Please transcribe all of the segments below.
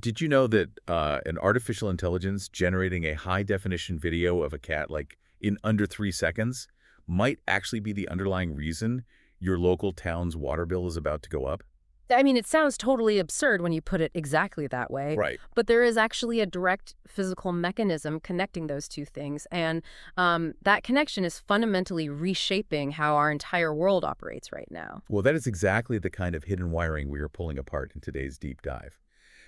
Did you know that an artificial intelligence generating a high-definition video of a cat, like in under 3 seconds, might actually be the underlying reason your local town's water bill is about to go up? I mean, it sounds totally absurd when you put it exactly that way, Right. but there is actually a direct physical mechanism connecting those two things, and that connection is fundamentally reshaping how our entire world operates right now. Well, that is exactly the kind of hidden wiring we are pulling apart in today's deep dive.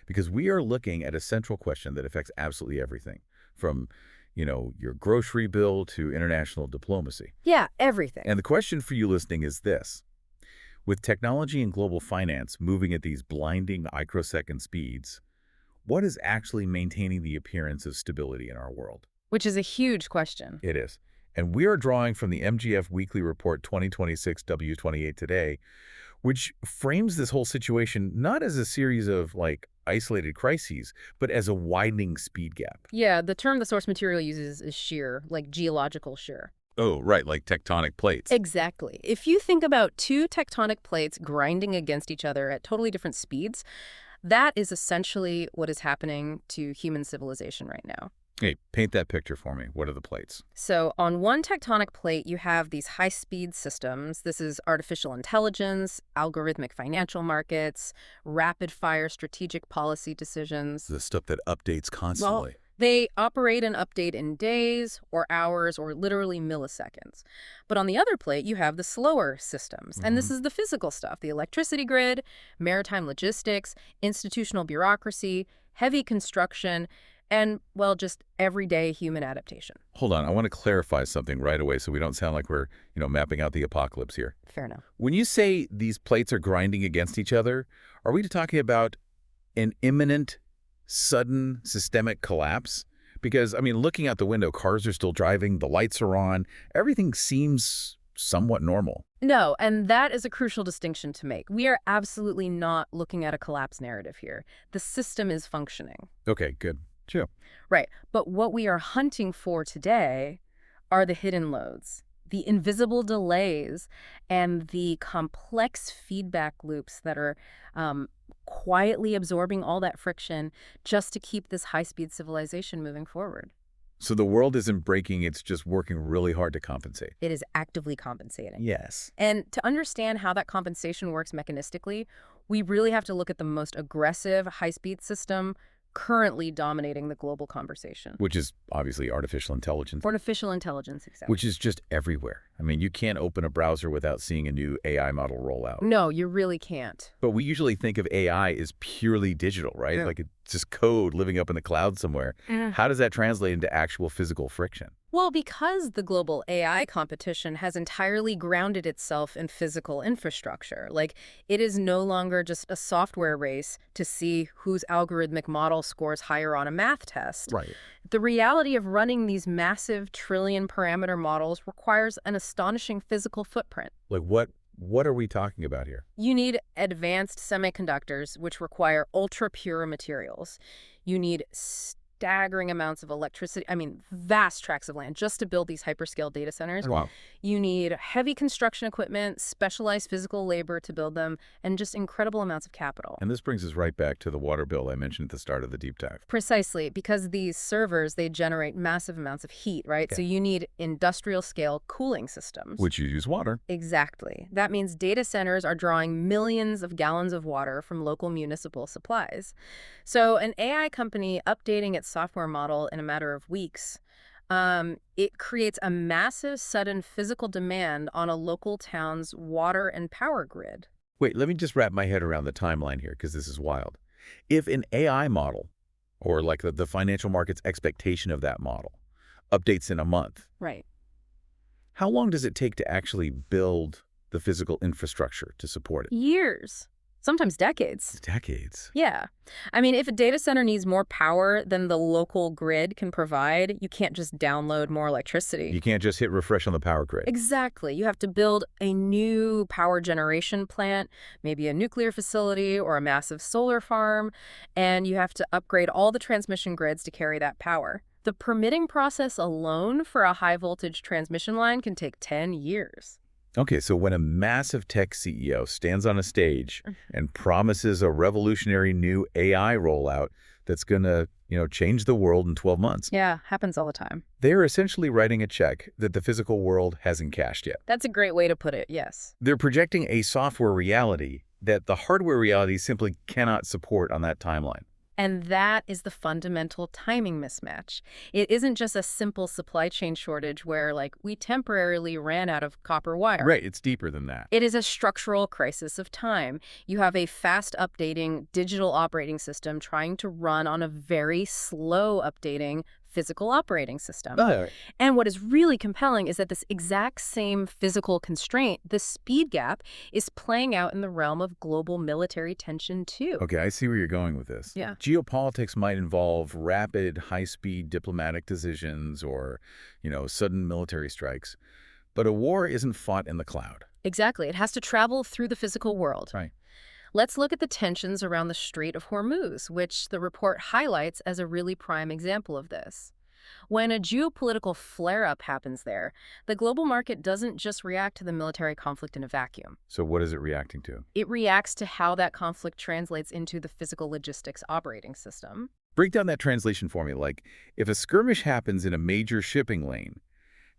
Because we are looking at a central question that affects absolutely everything, from, your grocery bill to international diplomacy. Yeah, everything. And the question for you listening is this. With technology and global finance moving at these blinding microsecond speeds, what is actually maintaining the appearance of stability in our world? Which is a huge question. It is. And we are drawing from the MGF Weekly Report 2026 W28 today, which frames this whole situation not as a series of, isolated crises, but as a widening speed gap. Yeah, the term the source material uses is shear, like geological shear. Oh, right, like tectonic plates. Exactly. If you think about two tectonic plates grinding against each other at totally different speeds, that is essentially what is happening to human civilization right now. Hey, paint that picture for me. What are the plates? So on one tectonic plate, you have these high-speed systems. This is artificial intelligence, algorithmic financial markets, rapid-fire strategic policy decisions. The stuff that updates constantly. They operate and update in days or hours or literally milliseconds. But on the other plate, you have the slower systems. And this is the physical stuff, the electricity grid, maritime logistics, institutional bureaucracy, heavy construction, and, well, just everyday human adaptation. Hold on, I want to clarify something right away so we don't sound like we're, mapping out the apocalypse here. Fair enough. When you say these plates are grinding against each other, are we talking about an imminent, sudden, systemic collapse? Because, looking out the window, cars are still driving, the lights are on, everything seems somewhat normal. No, and that is a crucial distinction to make. We are absolutely not looking at a collapse narrative here. The system is functioning. Okay, good. Sure. Right. But what we are hunting for today are the hidden loads, the invisible delays, and the complex feedback loops that are quietly absorbing all that friction just to keep this high-speed civilization moving forward. So the world isn't breaking, it's just working really hard to compensate. It is actively compensating. Yes. And to understand how that compensation works mechanistically, we really have to look at the most aggressive high-speed system currently dominating the global conversation. Which is obviously artificial intelligence. Artificial intelligence, exactly. Which is just everywhere. You can't open a browser without seeing a new AI model roll out. No, you really can't. But we usually think of AI as purely digital, right? Yeah. Like it's just code living up in the cloud somewhere. How does that translate into actual physical friction? Well, because the global AI competition has entirely grounded itself in physical infrastructure. It is no longer just a software race to see whose algorithmic model scores higher on a math test. Right. The reality of running these massive trillion-parameter models requires an astonishing physical footprint. Like what are we talking about here? You need advanced semiconductors, which require ultra-pure materials. You need staggering amounts of electricity, vast tracts of land just to build these hyperscale data centers. Wow. You need heavy construction equipment, specialized physical labor to build them, and just incredible amounts of capital. And this brings us right back to the water bill I mentioned at the start of the deep dive. Precisely, because these servers, they generate massive amounts of heat, right? Okay. So you need industrial scale cooling systems. Which you use water. Exactly. That means data centers are drawing millions of gallons of water from local municipal supplies. So an AI company updating its software model in a matter of weeks, it creates a massive sudden physical demand on a local town's water and power grid. Wait, let me just wrap my head around the timeline here because this is wild. If an AI model, or like the financial market's expectation of that model, updates in a month, Right. how long does it take to actually build the physical infrastructure to support it? Years. Sometimes decades. Decades. Yeah. If a data center needs more power than the local grid can provide, you can't just download more electricity. You can't just hit refresh on the power grid. Exactly. You have to build a new power generation plant, maybe a nuclear facility or a massive solar farm, and you have to upgrade all the transmission grids to carry that power. The permitting process alone for a high-voltage transmission line can take 10 years. Okay, so when a massive tech CEO stands on a stage and promises a revolutionary new AI rollout that's going to, change the world in 12 months, Yeah, happens all the time. they're essentially writing a check that the physical world hasn't cashed yet. That's a great way to put it, yes. They're projecting a software reality that the hardware reality simply cannot support on that timeline. And that is the fundamental timing mismatch. It isn't just a simple supply chain shortage where, we temporarily ran out of copper wire. Right, it's deeper than that. It is a structural crisis of time. You have a fast updating digital operating system trying to run on a very slow updating physical operating system. Oh, And what is really compelling is that this exact same physical constraint, the speed gap, is playing out in the realm of global military tension too. okay, I see where you're going with this. Yeah. Geopolitics might involve rapid, high-speed diplomatic decisions or, sudden military strikes. But a war isn't fought in the cloud. Exactly. It has to travel through the physical world. Right. Let's look at the tensions around the Strait of Hormuz, which the report highlights as a really prime example of this. When a geopolitical flare-up happens there, the global market doesn't just react to the military conflict in a vacuum. So what is it reacting to? It reacts to how that conflict translates into the physical logistics operating system. Break down that translation for me. If a skirmish happens in a major shipping lane,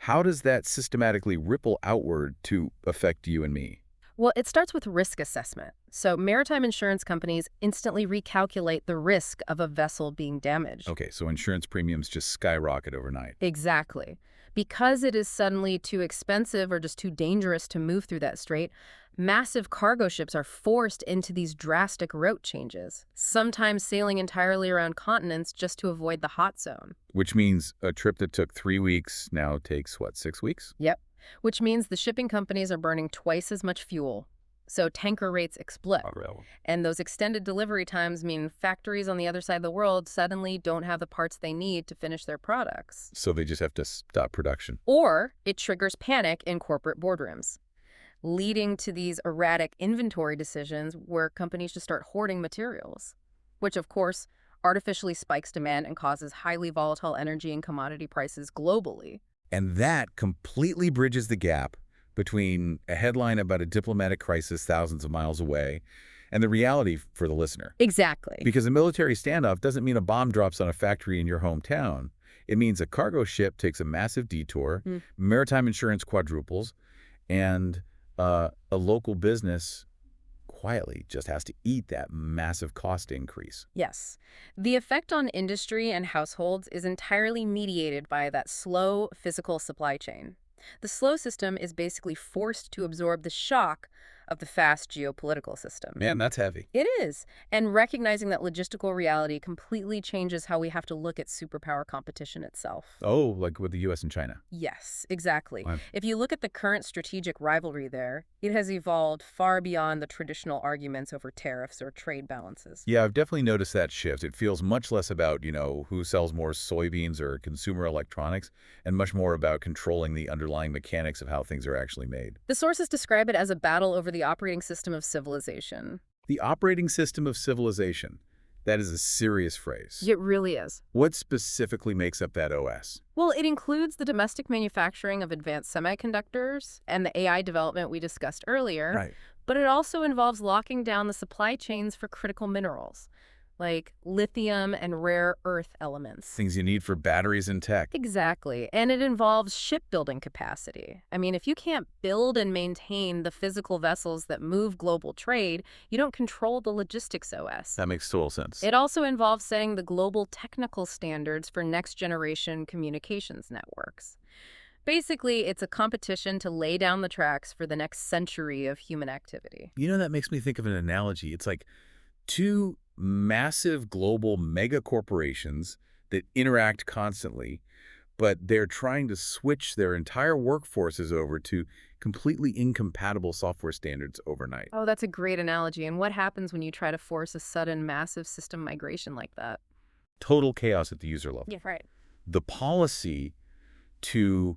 how does that systematically ripple outward to affect you and me? Well, it starts with risk assessment. So maritime insurance companies instantly recalculate the risk of a vessel being damaged. Okay, so insurance premiums just skyrocket overnight. Exactly. Because it is suddenly too expensive or just too dangerous to move through that strait, massive cargo ships are forced into these drastic route changes, sometimes sailing entirely around continents just to avoid the hot zone. Which means a trip that took 3 weeks now takes, 6 weeks? Yep. Which means the shipping companies are burning twice as much fuel. So tanker rates explode. And those extended delivery times mean factories on the other side of the world suddenly don't have the parts they need to finish their products. So they just have to stop production. Or it triggers panic in corporate boardrooms, leading to these erratic inventory decisions where companies just start hoarding materials, which of course artificially spikes demand and causes highly volatile energy and commodity prices globally. And that completely bridges the gap between a headline about a diplomatic crisis thousands of miles away and the reality for the listener. Exactly. Because a military standoff doesn't mean a bomb drops on a factory in your hometown. It means a cargo ship takes a massive detour, maritime insurance quadruples, and a local business quietly just has to eat that massive cost increase. Yes. The effect on industry and households is entirely mediated by that slow physical supply chain. The slow system is basically forced to absorb the shock of the fast geopolitical system. Man, that's heavy. It is. And recognizing that logistical reality completely changes how we have to look at superpower competition itself. Oh, like with the U.S. and China. Yes, exactly. Wow. If you look at the current strategic rivalry there, it has evolved far beyond the traditional arguments over tariffs or trade balances. Yeah, I've definitely noticed that shift. It feels much less about, who sells more soybeans or consumer electronics, and much more about controlling the underlying mechanics of how things are actually made. The sources describe it as a battle over the operating system of civilization. The operating system of civilization. That is a serious phrase. It really is. What specifically makes up that OS? Well, it includes the domestic manufacturing of advanced semiconductors and the AI development we discussed earlier. Right. But it also involves locking down the supply chains for critical minerals, like lithium and rare earth elements. Things you need for batteries and tech. Exactly. And it involves shipbuilding capacity. I mean, if you can't build and maintain the physical vessels that move global trade, you don't control the logistics OS. That makes total sense. It also involves setting the global technical standards for next-generation communications networks. Basically, it's a competition to lay down the tracks for the next century of human activity. That makes me think of an analogy. It's like two massive global mega corporations that interact constantly, but they're trying to switch their entire workforces over to completely incompatible software standards overnight. Oh, that's a great analogy. And what happens when you try to force a sudden massive system migration like that? Total chaos at the user level. Yeah, right. The policy to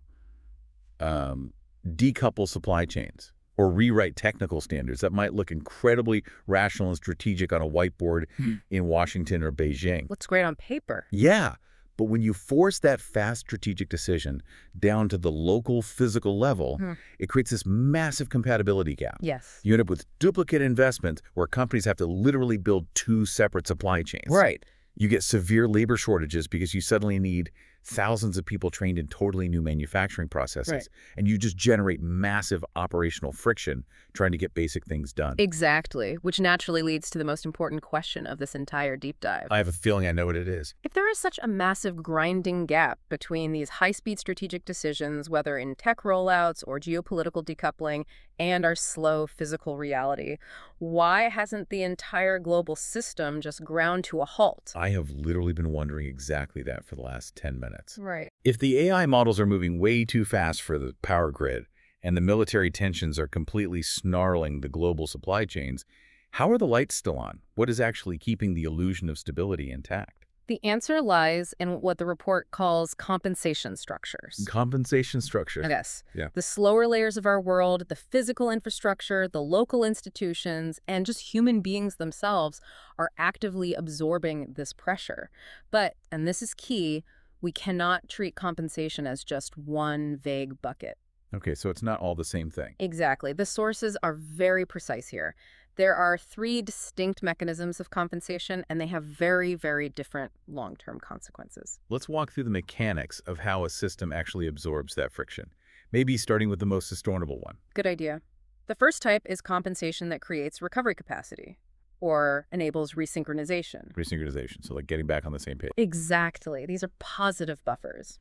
decouple supply chains or rewrite technical standards that might look incredibly rational and strategic on a whiteboard in Washington or Beijing. Looks great on paper. Yeah, But when you force that fast strategic decision down to the local physical level, it creates this massive compatibility gap. Yes. You end up with duplicate investment where companies have to literally build two separate supply chains. Right. You get severe labor shortages because you suddenly need thousands of people trained in totally new manufacturing processes. Right. And you just generate massive operational friction trying to get basic things done. Exactly, which naturally leads to the most important question of this entire deep dive. I have a feeling I know what it is. If there is such a massive grinding gap between these high-speed strategic decisions, whether in tech rollouts or geopolitical decoupling, and our slow physical reality, why hasn't the entire global system just ground to a halt? I have literally been wondering exactly that for the last 10 minutes. Right. If the AI models are moving way too fast for the power grid and the military tensions are completely snarling the global supply chains, how are the lights still on? What is actually keeping the illusion of stability intact? The answer lies in what the report calls compensation structures. Compensation structure. Yes. Yeah. The slower layers of our world, the physical infrastructure, the local institutions, and just human beings themselves are actively absorbing this pressure. But, and this is key, we cannot treat compensation as just one vague bucket. Okay, so it's not all the same thing. Exactly. The sources are very precise here. There are 3 distinct mechanisms of compensation, and they have very, very different long-term consequences. Let's walk through the mechanics of how a system actually absorbs that friction, maybe starting with the most sustainable one. Good idea. The first type is compensation that creates recovery capacity or enables resynchronization. Resynchronization, so like getting back on the same page. Exactly. These are positive buffers.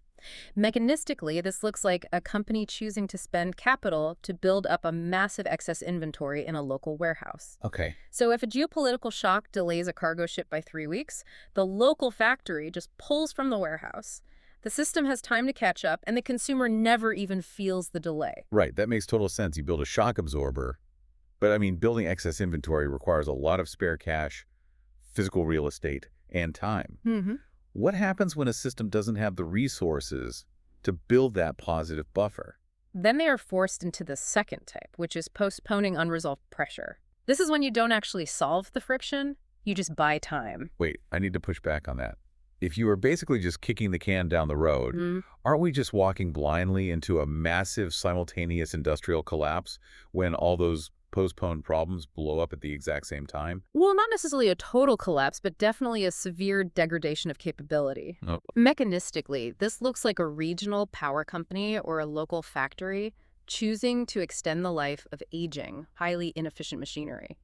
Mechanistically, this looks like a company choosing to spend capital to build up a massive excess inventory in a local warehouse. Okay. So if a geopolitical shock delays a cargo ship by 3 weeks, the local factory just pulls from the warehouse. The system has time to catch up, and the consumer never even feels the delay. Right, that makes total sense. You build a shock absorber, but I mean, building excess inventory requires a lot of spare cash, physical real estate, and time. What happens when a system doesn't have the resources to build that positive buffer? Then they are forced into the second type, which is postponing unresolved pressure. This is when you don't actually solve the friction, you just buy time. Wait, I need to push back on that. If you are basically just kicking the can down the road, aren't we just walking blindly into a massive simultaneous industrial collapse when all those postponed problems blow up at the exact same time? Well, not necessarily a total collapse, but definitely a severe degradation of capability. Oh. Mechanistically, this looks like a regional power company or a local factory choosing to extend the life of aging, highly inefficient machinery,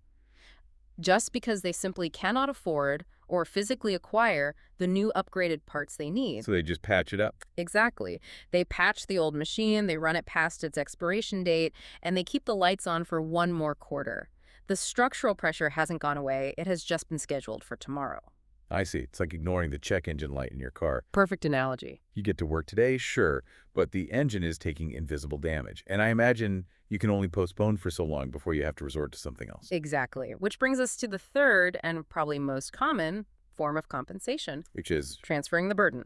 just because they simply cannot afford or physically acquire the new upgraded parts they need. So they just patch it up. Exactly. They patch the old machine, they run it past its expiration date, and they keep the lights on for one more quarter. The structural pressure hasn't gone away, it has just been scheduled for tomorrow. I see. It's like ignoring the check engine light in your car. Perfect analogy. You get to work today, sure, but the engine is taking invisible damage. And I imagine you can only postpone for so long before you have to resort to something else. Exactly. Which brings us to the third and probably most common form of compensation, Which is, transferring the burden.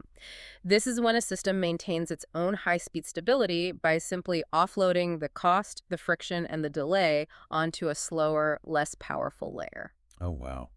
This is when a system maintains its own high-speed stability by simply offloading the cost, the friction, and the delay onto a slower, less powerful layer. oh wow.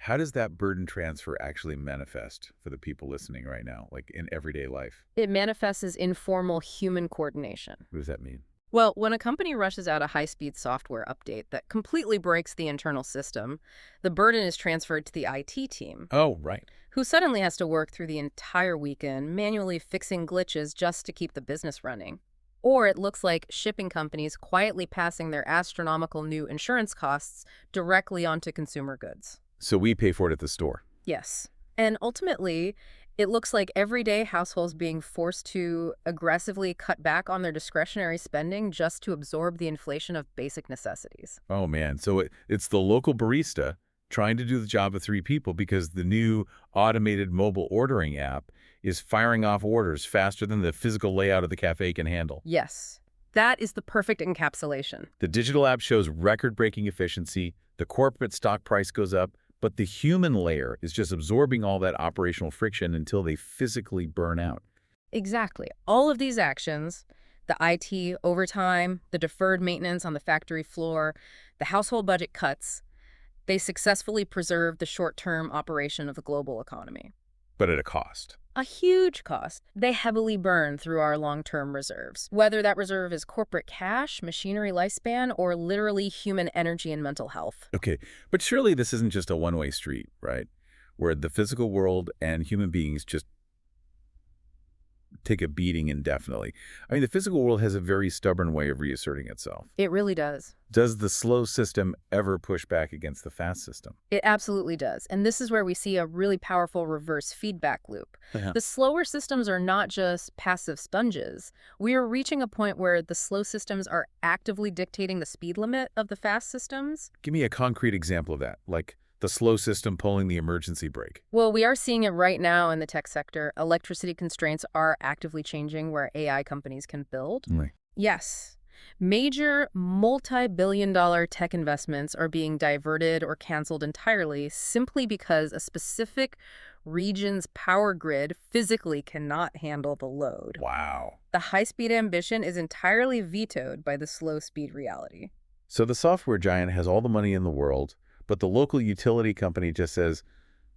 How does that burden transfer actually manifest for the people listening right now, like in everyday life? It manifests as informal human coordination. What does that mean? Well, when a company rushes out a high-speed software update that completely breaks the internal system, the burden is transferred to the IT team, Oh, right. who suddenly has to work through the entire weekend manually fixing glitches just to keep the business running. Or it looks like shipping companies quietly passing their astronomical new insurance costs directly onto consumer goods. So we pay for it at the store. Yes. And ultimately, it looks like everyday households being forced to aggressively cut back on their discretionary spending just to absorb the inflation of basic necessities. Oh, man. So it's the local barista trying to do the job of 3 people because the new automated mobile ordering app is firing off orders faster than the physical layout of the cafe can handle. Yes. That is the perfect encapsulation. The digital app shows record-breaking efficiency, the corporate stock price goes up, but the human layer is just absorbing all that operational friction until they physically burn out. Exactly. All of these actions, the IT overtime, the deferred maintenance on the factory floor, the household budget cuts, they successfully preserve the short-term operation of the global economy. But at a cost. A huge cost. They heavily burn through our long-term reserves, whether that reserve is corporate cash, machinery lifespan, or literally human energy and mental health. Okay, but surely this isn't just a one-way street, right? Where the physical world and human beings just take a beating indefinitely. I mean, the physical world has a very stubborn way of reasserting itself. It really does. Does the slow system ever push back against the fast system? It absolutely does. And this is where we see a really powerful reverse feedback loop. Yeah. The slower systems are not just passive sponges. We are reaching a point where the slow systems are actively dictating the speed limit of the fast systems. Give me a concrete example of that, like the slow system pulling the emergency brake. Well, we are seeing it right now in the tech sector. Electricity constraints are actively changing where AI companies can build. Really? Yes. Major multi-billion-dollar tech investments are being diverted or canceled entirely simply because a specific region's power grid physically cannot handle the load. Wow. The high-speed ambition is entirely vetoed by the slow-speed reality. So the software giant has all the money in the world, but the local utility company just says,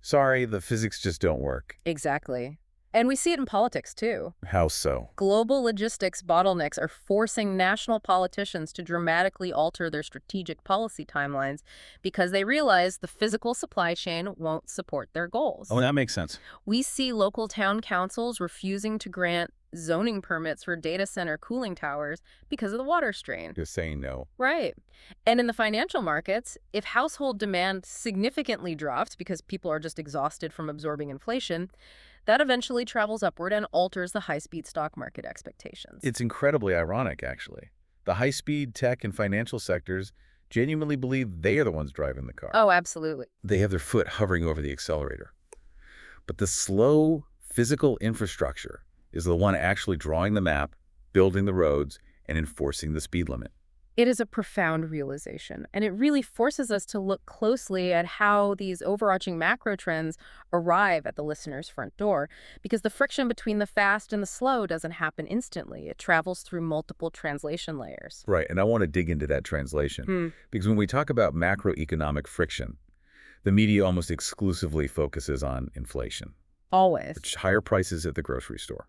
sorry, the physics just don't work. Exactly. And we see it in politics, too. How so? Global logistics bottlenecks are forcing national politicians to dramatically alter their strategic policy timelines because they realize the physical supply chain won't support their goals. Oh, that makes sense. We see local town councils refusing to grant zoning permits for data center cooling towers because of the water strain. Just saying no. Right. And in the financial markets, if household demand significantly drops because people are just exhausted from absorbing inflation, that eventually travels upward and alters the high-speed stock market expectations. It's incredibly ironic, actually. The high-speed tech and financial sectors genuinely believe they are the ones driving the car. Oh, absolutely. They have their foot hovering over the accelerator. But the slow physical infrastructure is the one actually drawing the map, building the roads, and enforcing the speed limit. It is a profound realization, and it really forces us to look closely at how these overarching macro trends arrive at the listener's front door, because the friction between the fast and the slow doesn't happen instantly. It travels through multiple translation layers. Right, and I want to dig into that translation, because when we talk about macroeconomic friction, the media almost exclusively focuses on inflation. Always. Which higher prices at the grocery store.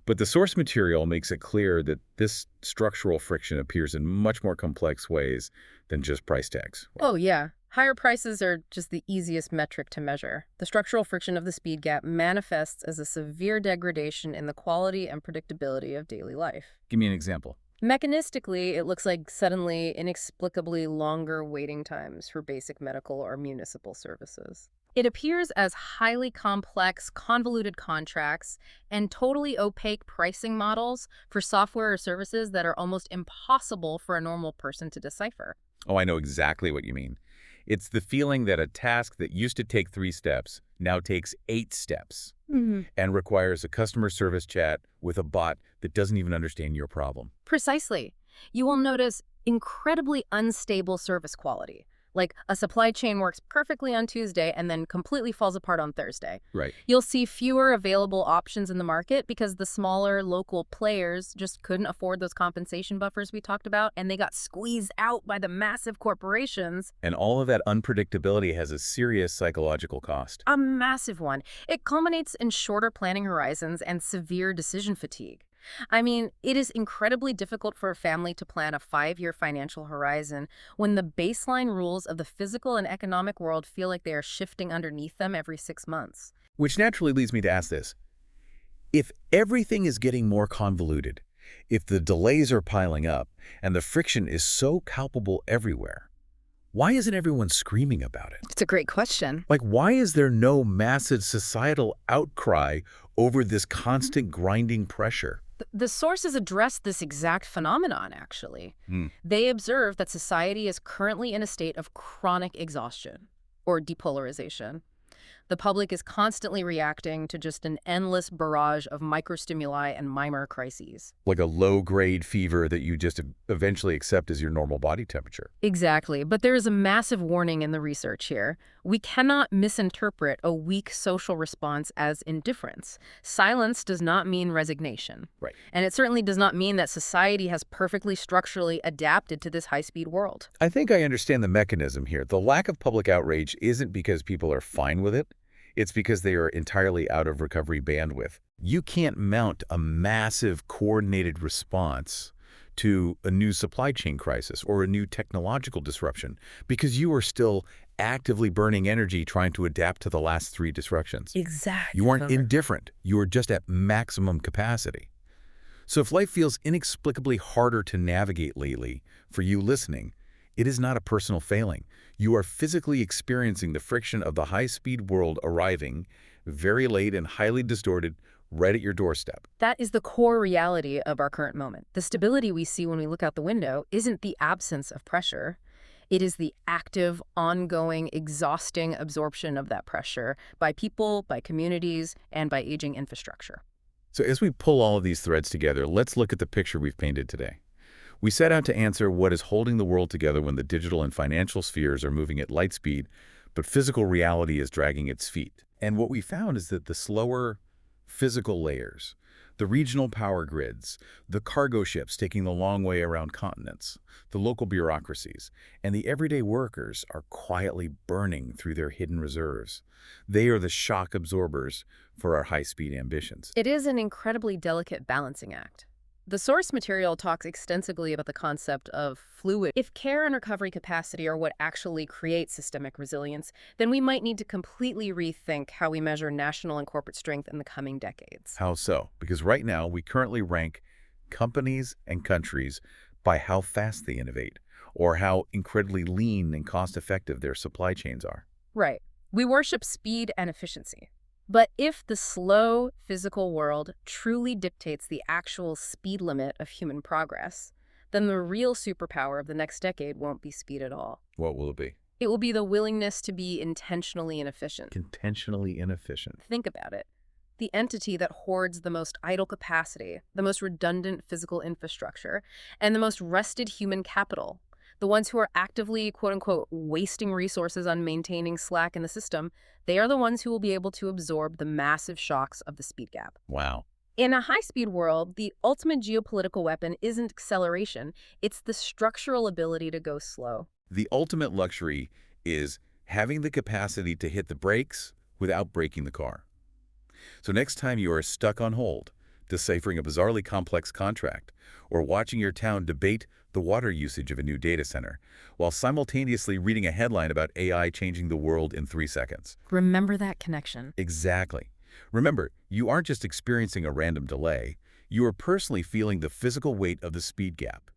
But the source material makes it clear that this structural friction appears in much more complex ways than just price tags. Oh, yeah. Higher prices are just the easiest metric to measure. The structural friction of the speed gap manifests as a severe degradation in the quality and predictability of daily life. Give me an example. Mechanistically, it looks like suddenly, inexplicably longer waiting times for basic medical or municipal services. It appears as highly complex, convoluted contracts and totally opaque pricing models for software or services that are almost impossible for a normal person to decipher. Oh, I know exactly what you mean. It's the feeling that a task that used to take 3 steps now takes 8 steps and requires a customer service chat with a bot that doesn't even understand your problem. Precisely. You will notice incredibly unstable service quality. Like a supply chain works perfectly on Tuesday and then completely falls apart on Thursday. Right. You'll see fewer available options in the market because the smaller local players just couldn't afford those compensation buffers we talked about, and they got squeezed out by the massive corporations. And all of that unpredictability has a serious psychological cost. A massive one. It culminates in shorter planning horizons and severe decision fatigue. I mean, it is incredibly difficult for a family to plan a 5-year financial horizon when the baseline rules of the physical and economic world feel like they are shifting underneath them every 6 months. Which naturally leads me to ask this. If everything is getting more convoluted, if the delays are piling up, and the friction is so palpable everywhere, why isn't everyone screaming about it? It's a great question. Like, why is there no massive societal outcry over this constant grinding pressure? The sources address this exact phenomenon, actually. They observe that society is currently in a state of chronic exhaustion, or depolarization. The public is constantly reacting to just an endless barrage of microstimuli and minor crises. Like a low-grade fever that you just eventually accept as your normal body temperature. Exactly, but there is a massive warning in the research here. We cannot misinterpret a weak social response as indifference. Silence does not mean resignation. Right. And it certainly does not mean that society has perfectly structurally adapted to this high-speed world. I think I understand the mechanism here. The lack of public outrage isn't because people are fine with it. It's because they are entirely out of recovery bandwidth. You can't mount a massive coordinated response to a new supply chain crisis or a new technological disruption because you are still actively burning energy trying to adapt to the last three disruptions. Exactly. You aren't indifferent. You are just at maximum capacity. So if life feels inexplicably harder to navigate lately for you listening, it is not a personal failing. You are physically experiencing the friction of the high-speed world arriving, very late and highly distorted, right at your doorstep. That is the core reality of our current moment. The stability we see when we look out the window isn't the absence of pressure. It is the active, ongoing, exhausting absorption of that pressure by people, by communities, and by aging infrastructure. So as we pull all of these threads together, let's look at the picture we've painted today. We set out to answer what is holding the world together when the digital and financial spheres are moving at light speed, but physical reality is dragging its feet. And what we found is that the slower physical layers, the regional power grids, the cargo ships taking the long way around continents, the local bureaucracies, and the everyday workers are quietly burning through their hidden reserves. They are the shock absorbers for our high-speed ambitions. It is an incredibly delicate balancing act. The source material talks extensively about the concept of fluid. If care and recovery capacity are what actually creates systemic resilience, then we might need to completely rethink how we measure national and corporate strength in the coming decades. How so? Because right now, we currently rank companies and countries by how fast they innovate, or how incredibly lean and cost-effective their supply chains are. Right. We worship speed and efficiency. But if the slow physical world truly dictates the actual speed limit of human progress, then the real superpower of the next decade won't be speed at all. What will it be? It will be the willingness to be intentionally inefficient. Intentionally inefficient. Think about it. The entity that hoards the most idle capacity, the most redundant physical infrastructure, and the most rested human capital, the ones who are actively, quote-unquote, wasting resources on maintaining slack in the system, they are the ones who will be able to absorb the massive shocks of the speed gap. Wow. In a high-speed world, the ultimate geopolitical weapon isn't acceleration, it's the structural ability to go slow. The ultimate luxury is having the capacity to hit the brakes without breaking the car. So next time you are stuck on hold, deciphering a bizarrely complex contract, or watching your town debate the water usage of a new data center, while simultaneously reading a headline about AI changing the world in 3 seconds. Remember that connection. Exactly. Remember, you aren't just experiencing a random delay, you are personally feeling the physical weight of the speed gap.